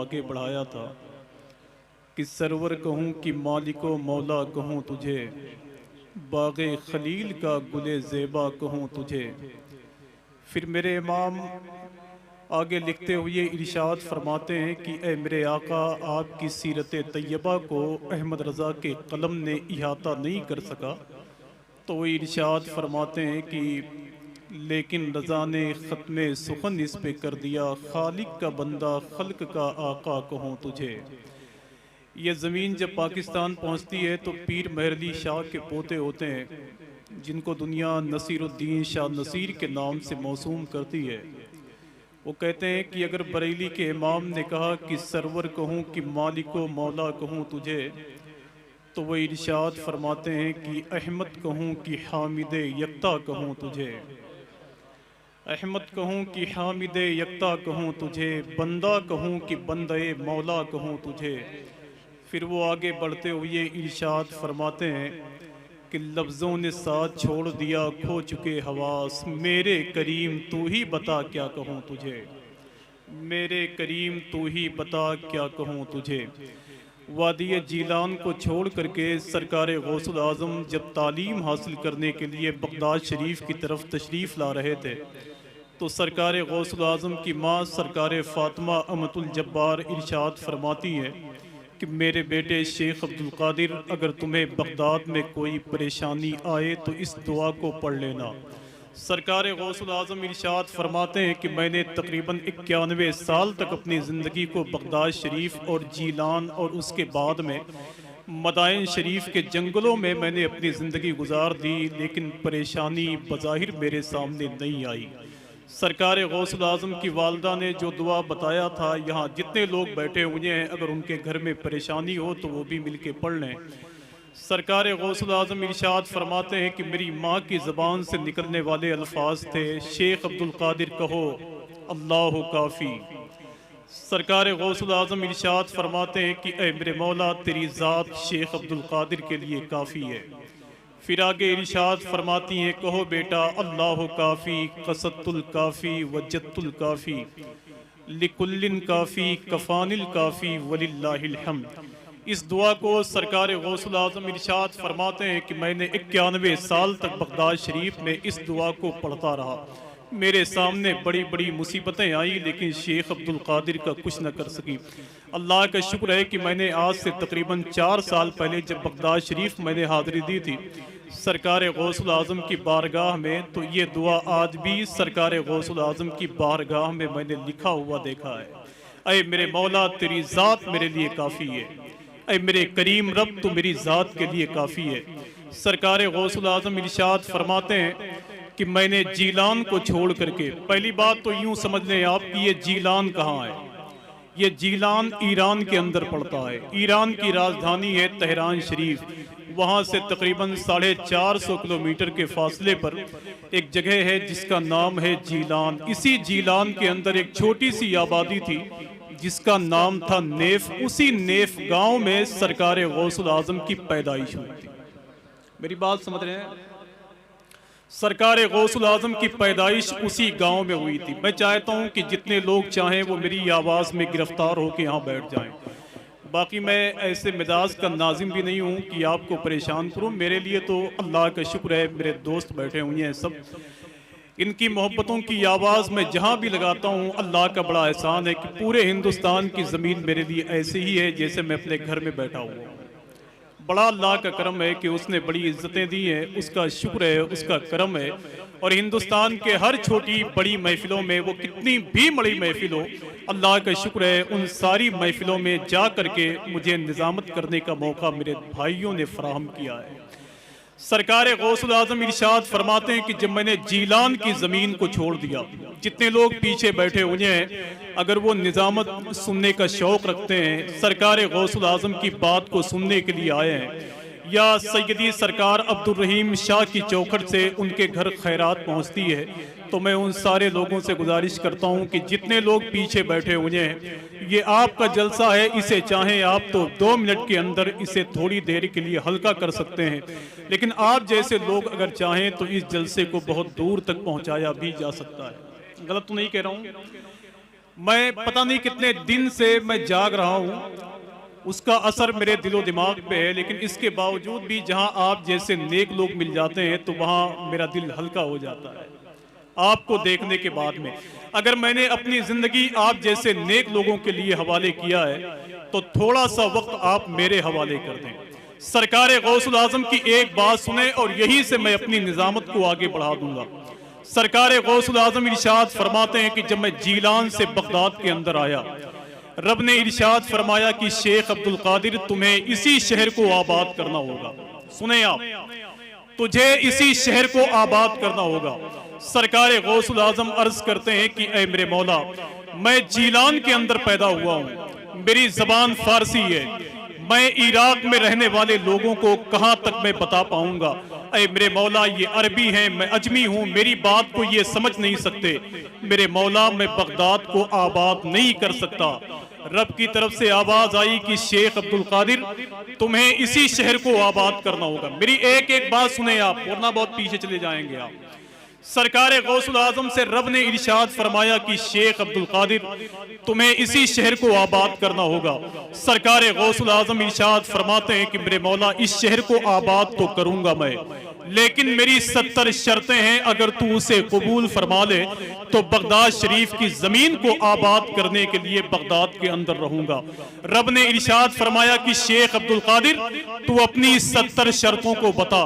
आगे बढ़ाया था कि सरवर कहूँ कि मालिको मौला कहूँ तुझे, बाग़े खलील का गुले ज़ेबा कहूँ तुझे। फिर मेरे इमाम आगे लिखते हुए इरशाद फरमाते हैं कि ए मेरे आका, आपकी सीरत तैयबा को अहमद रज़ा के कलम ने इहाता नहीं कर सका। तो वो इरशाद फरमाते हैं कि लेकिन रज़ा ने ख़त्म सुखन इस पे कर दिया, खालिक का बंदा खल्क का आका कहूँ तुझे। ये ज़मीन जब पाकिस्तान पहुँचती है तो पीर मेहरली शाह के पोते होते हैं, जिनको दुनिया नसीरुद्दीन शाह नसीर के नाम से मौसूम करती है। वो कहते हैं कि अगर बरेली के इमाम ने कहा कि सरवर कहूँ कि मालिको मौला कहूँ तुझे, तो वो इरशाद फरमाते हैं कि अहमद कहूँ कि हामिद यकता कहूँ तुझे। अहमद कहूँ कि हामिद यकता कहूँ तुझे, बंदा कहूँ कि बंदे मौला कहूँ तुझे। फिर वो आगे बढ़ते हुए इरशाद फरमाते हैं कि लफ्ज़ों ने साथ छोड़ दिया खो चुके हवास, मेरे करीम तू ही बता क्या कहूँ तुझे। मेरे करीम तू ही बता क्या कहूँ तुझे। वादी जीलान को छोड़ करके सरकार गौसुल आज़म जब तालीम हासिल करने के लिए बगदाद शरीफ की तरफ तशरीफ़ ला रहे थे, तो सरकार गौसुल आज़म की माँ सरकार फ़ातिमा अमतुल जब्बार इरशाद फरमाती हैं कि मेरे बेटे शेख अब्दुल कादिर, अगर तुम्हें बगदाद में कोई परेशानी आए तो इस दुआ को पढ़ लेना। सरकार गौसुल आज़म इरशाद फरमाते हैं कि मैंने तकरीबन 91 साल तक अपनी ज़िंदगी को बगदाद शरीफ और जीलान और उसके बाद में मदाइन शरीफ के जंगलों में मैंने अपनी ज़िंदगी गुजार दी, लेकिन परेशानी बज़ाहिर मेरे सामने नहीं आई। सरकार गौसुल आज़म की वालदा ने जो दुआ बताया था, यहाँ जितने लोग बैठे हुए हैं अगर उनके घर में परेशानी हो तो वो भी मिल के पढ़ लें। सरकार गौसुल आज़म इरशाद फरमाते हैं कि मेरी माँ की ज़बान से निकलने वाले अल्फाज थे, शेख अब्दुल कादिर कहो अल्लाह काफ़ी। सरकार गौसुल आज़म इरशाद फरमाते हैं कि ए मेरे मौला, तेरी ज़ात शेख अब्दुल कादिर के लिए काफ़ी है। फिर आगे इरशाद फरमाती हैं, कहो बेटा अल्लाह काफ़ी, कसत्तुल काफ़ी वजत्तुल काफ़ी, लिकुल्लिन काफ़ी कफ़ानिल काफ़ी वलिल्लाहिल हम्द। इस दुआ को सरकार गौसुल आज़म इरशाद फरमाते हैं कि मैंने 91 साल तक बगदाद शरीफ में इस दुआ को पढ़ता रहा। मेरे सामने बड़ी बड़ी मुसीबतें आई, लेकिन शेख अब्दुल कादिर का कुछ न कर सकी। अल्लाह का शुक्र है कि मैंने आज से तकरीबन 4 साल पहले जब बगदाद शरीफ मैंने हाज़िरी दी थी सरकार गौसुल आज़म की बारगाह में, तो ये दुआ आज भी सरकार गौसुल आज़म की बारगाह में मैंने लिखा हुआ देखा है। अय मेरे मौला, तेरी ज़ात मेरे लिए काफ़ी है। अय मेरे करीम रब, तो मेरी ज़ात के लिए काफ़ी है। सरकार गौसुल आज़म इरशाद फरमाते हैं कि मैंने जीलान को छोड़ करके, पहली बात तो यूँ समझ लें आप कि ये जीलान कहाँ है। ये जीलान ईरान के अंदर पड़ता है। ईरान की राजधानी है तेहरान शरीफ। वहाँ से तकरीबन 450 किलोमीटर के फासले पर एक जगह है जिसका नाम है जीलान। इसी जीलान के अंदर एक छोटी सी आबादी थी जिसका नाम था नेफ। उसी नेफ गांव में सरकार गौसुल आज़म की पैदाइश हुई थी। मेरी बात समझ रहे हैं? सरकार गौसुल आज़म की पैदाइश उसी गांव में हुई थी। मैं चाहता हूं कि जितने लोग चाहें वो मेरी आवाज़ में गिरफ्तार होकर यहाँ बैठ जाएं। बाकी मैं ऐसे मिजाज का नाजिम भी नहीं हूँ कि आपको परेशान करूँ। मेरे लिए तो अल्लाह का शुक्र है, मेरे दोस्त बैठे हुए हैं सब, इनकी मोहब्बतों की आवाज़ मैं जहाँ भी लगाता हूँ अल्लाह का बड़ा एहसान है कि पूरे हिंदुस्तान की ज़मीन मेरे लिए ऐसी ही है जैसे मैं अपने घर में बैठा हुआ। बड़ा अल्लाह का करम है कि उसने बड़ी इज्जतें दी हैं, उसका शुक्र है, उसका करम है। और हिंदुस्तान के हर छोटी बड़ी महफिलों में, वो कितनी भी बड़ी महफिल हो, अल्लाह का शुक्र है उन सारी महफिलों में जा करके मुझे निज़ामत करने का मौका मेरे भाइयों ने फराहम किया है। सरकार गौसुल आज़म इरशाद फरमाते हैं कि जब मैंने जीलान की ज़मीन को छोड़ दिया, जितने लोग पीछे बैठे हुए हैं अगर वो निज़ामत सुनने का शौक़ रखते हैं, सरकार गौसुल आज़म की बात को सुनने के लिए आए हैं, या सैयदी सरकार अब्दुल रहीम शाह की चौखट से उनके घर खैरात पहुंचती है, तो मैं उन सारे लोगों से गुजारिश करता हूं कि जितने लोग पीछे बैठे हुए हैं, ये आपका जलसा है, इसे चाहें आप तो 2 मिनट के अंदर इसे थोड़ी देर के लिए हल्का कर सकते हैं, लेकिन आप जैसे लोग अगर चाहें तो इस जलसे को बहुत दूर तक पहुंचाया भी जा सकता है। गलत तो नहीं कह रहा हूं? मैं पता नहीं कितने दिन से मैं जाग रहा हूँ, उसका असर मेरे दिलो दिमाग पे है, लेकिन इसके बावजूद भी जहाँ आप जैसे नेक लोग मिल जाते हैं तो वहाँ मेरा दिल हल्का हो जाता है आपको देखने के बाद में। अगर मैंने अपनी ज़िंदगी आप जैसे नेक लोगों के लिए हवाले किया है तो थोड़ा सा वक्त आप मेरे हवाले कर दें। सरकार गौसुल आज़म की एक बात सुने और यहीं से मैं अपनी निज़ामत को आगे बढ़ा दूंगा। सरकार गौसुल आज़म इरशाद फरमाते हैं कि जब मैं जीलान से बगदाद के अंदर आया, रब ने इरशाद फरमाया कि शेख अब्दुल कादिर तुम्हें इसी शहर को आबाद करना होगा। सुने आप, तुझे इसी शहर को आबाद करना होगा। सरकार गौसुल आज़म अर्ज करते हैं कि ऐ मेरे मौला, मैं जीलान के अंदर पैदा हुआ हूँ, मेरी जबान फारसी है, मैं इराक में रहने वाले लोगों को कहाँ तक मैं बता पाऊंगा। ऐ मेरे मौला, ये अरबी हैं, मैं अजमी हूँ, मेरी बात को ये समझ नहीं सकते। मेरे मौला, मैं बगदाद को आबाद नहीं कर सकता। रब की तरफ से आवाज आई कि शेख अब्दुल कादिर तुम्हें इसी शहर को आबाद करना होगा। मेरी एक एक बात सुने आप, वरना बहुत पीछे चले जाएंगे आप। सरकार गौसुल आज़म से रब ने इरशाद फरमाया कि शेख अब्दुल कादिर तुम्हें इसी शहर को आबाद करना होगा। सरकार गौसुल आज़म इरशाद फरमाते हैं कि मेरे मौला, इस शहर को आबाद तो करूंगा मैं, लेकिन मेरी 70 शर्तें हैं। अगर तू उसे कबूल फरमा ले तो बगदाद शरीफ की जमीन को आबाद करने के लिए बगदाद के अंदर रहूंगा। रब ने इरशाद फरमाया कि शेख अब्दुल कादिर तू अपनी 70 शर्तों को बता।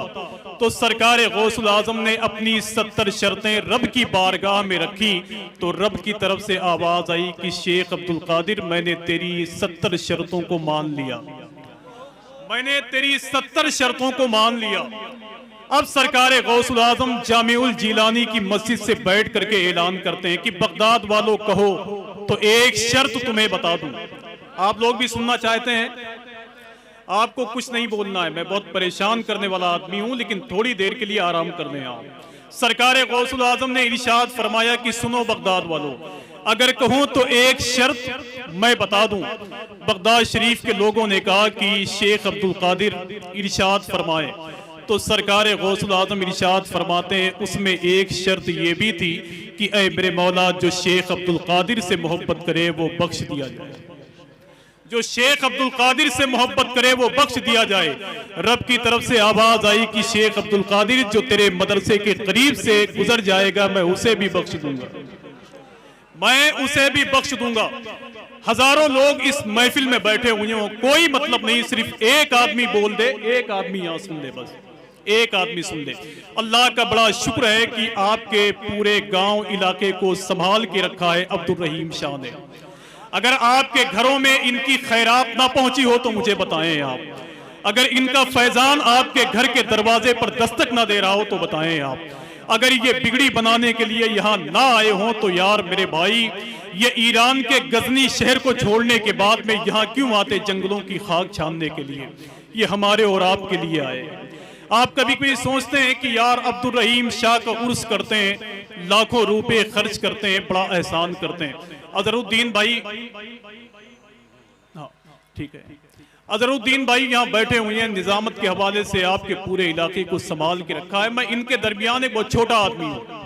तो सरकार गौसुल आज़म ने अपनी 70 शर्तें रब की बारगाह में रखी तो रब की तरफ से आवाज आई कि शेख अब्दुल कादिर मैंने तेरी 70 शर्तों को मान लिया, मैंने तेरी 70 शर्तों को मान लिया। अब सरकार गौसुल आज़म जामिउल जीलानी की मस्जिद से बैठ करके ऐलान करते हैं कि बगदाद वालों कहो तो एक शर्त तुम्हें बता दूं। आप लोग भी सुनना चाहते हैं? आपको कुछ नहीं बोलना है, मैं बहुत परेशान करने वाला आदमी हूं, लेकिन थोड़ी देर के लिए आराम करने आओ। सरकार गौसुल आज़म ने इरशाद फरमाया कि सुनो बगदाद वालों, अगर कहूं तो एक शर्त मैं बता दूं। बगदाद शरीफ के लोगों ने कहा कि शेख अब्दुल कादिर इरशाद फरमाए। तो सरकार गौसुल आज़म इरशाद फरमाते हैं उसमें एक शर्त ये भी थी कि ऐ मेरे मौला, जो शेख अब्दुल कादिर से मोहब्बत करे वो बख्श दिया जाए, जो शेख अब्दुल कादिर से मोहब्बत करे वो बख्श दिया जाए। रब की तरफ से आवाज आई कि शेख अब्दुल कादिर जो तेरे मदरसे के करीब से गुजर जाएगा मैं उसे भी बख्श दूंगा, मैं उसे भी बख्श दूंगा। हजारों लोग इस महफिल में बैठे हुए हों, कोई मतलब नहीं, सिर्फ एक आदमी बोल दे, एक आदमी यहाँ सुन ले, बस एक आदमी सुन ले। अल्लाह का बड़ा शुक्र है कि आपके पूरे गांव इलाके को संभाल के रखा है अब्दुल रहीम शाह ने। अगर आपके घरों में इनकी खैरात ना पहुंची हो तो मुझे बताएं आप। अगर इनका फैजान आपके घर के दरवाजे पर दस्तक ना दे रहा हो तो बताएं आप। अगर ये बिगड़ी बनाने के लिए यहाँ ना आए हों तो यार मेरे भाई, ये ईरान के गजनी शहर को छोड़ने के बाद में यहाँ क्यों आते जंगलों की खाक छानने के लिए? ये हमारे और आपके लिए आए। आप कभी कभी सोचते हैं कि यार अब्दुल रहीम शाह का उर्स करते हैं, लाखों रुपए खर्च करते हैं, बड़ा एहसान करते हैं। अजहरुद्दीन भाई, हाँ ठीक है, अजहरुद्दीन भाई यहाँ बैठे हुए हैं, निजामत के हवाले से आपके पूरे इलाके को संभाल के रखा है। मैं इनके दरमियान एक बहुत छोटा आदमी हूँ,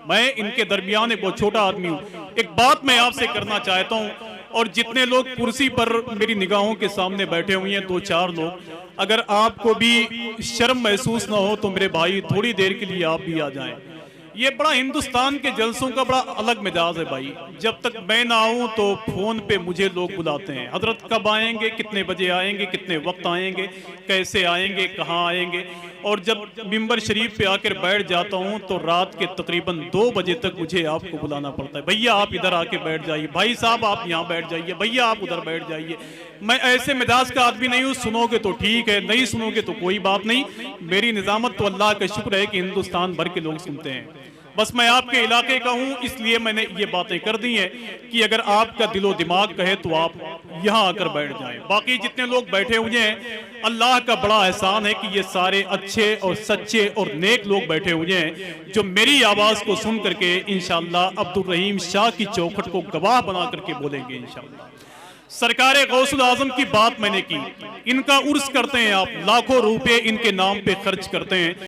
मैं इनके दरमियान एक बहुत छोटा आदमी हूँ। एक बात मैं आपसे करना चाहता हूँ, और जितने लोग कुर्सी पर मेरी निगाहों के सामने बैठे हुए हैं, 2-4 लोग, अगर आपको भी शर्म महसूस ना हो तो मेरे भाई थोड़ी देर के लिए आप भी आ जाएं। ये बड़ा हिंदुस्तान के जलसों का बड़ा अलग मिजाज है भाई। जब तक मैं ना आऊं तो फोन पे मुझे लोग बुलाते हैं, हजरत कब आएंगे, कितने बजे आएंगे, कितने वक्त आएंगे, कैसे आएंगे, कहाँ आएंगे। और जब मिंबर शरीफ पे आकर बैठ जाता हूं तो रात के तकरीबन 2 बजे तक मुझे आपको बुलाना पड़ता है, भैया आप इधर आके बैठ जाइए, भाई साहब आप यहाँ बैठ जाइए, भैया आप उधर बैठ जाइए। मैं ऐसे मिजाज का आदमी नहीं हूँ, सुनोगे तो ठीक है, नहीं सुनोगे तो कोई बात नहीं। मेरी निजामत तो अल्लाह का शुक्र है कि हिंदुस्तान भर के लोग सुनते हैं। बस मैं आपके इलाके का हूं, इसलिए मैंने ये बातें कर दी हैं कि अगर आपका दिलो दिमाग कहे तो आप यहाँ आकर बैठ जाएं। बाकी जितने लोग बैठे हुए हैं, अल्लाह का बड़ा एहसान है कि ये सारे अच्छे और सच्चे और नेक लोग बैठे हुए हैं जो मेरी आवाज़ को सुन करके इंशाअल्लाह अब्दुल रहीम शाह की चौखट को गवाह बना करके बोलेंगे इंशाअल्लाह। सरकार गौसुल आज़म की बात मैंने की, इनका उर्स करते हैं आप, लाखों रुपए इनके नाम पे खर्च करते हैं।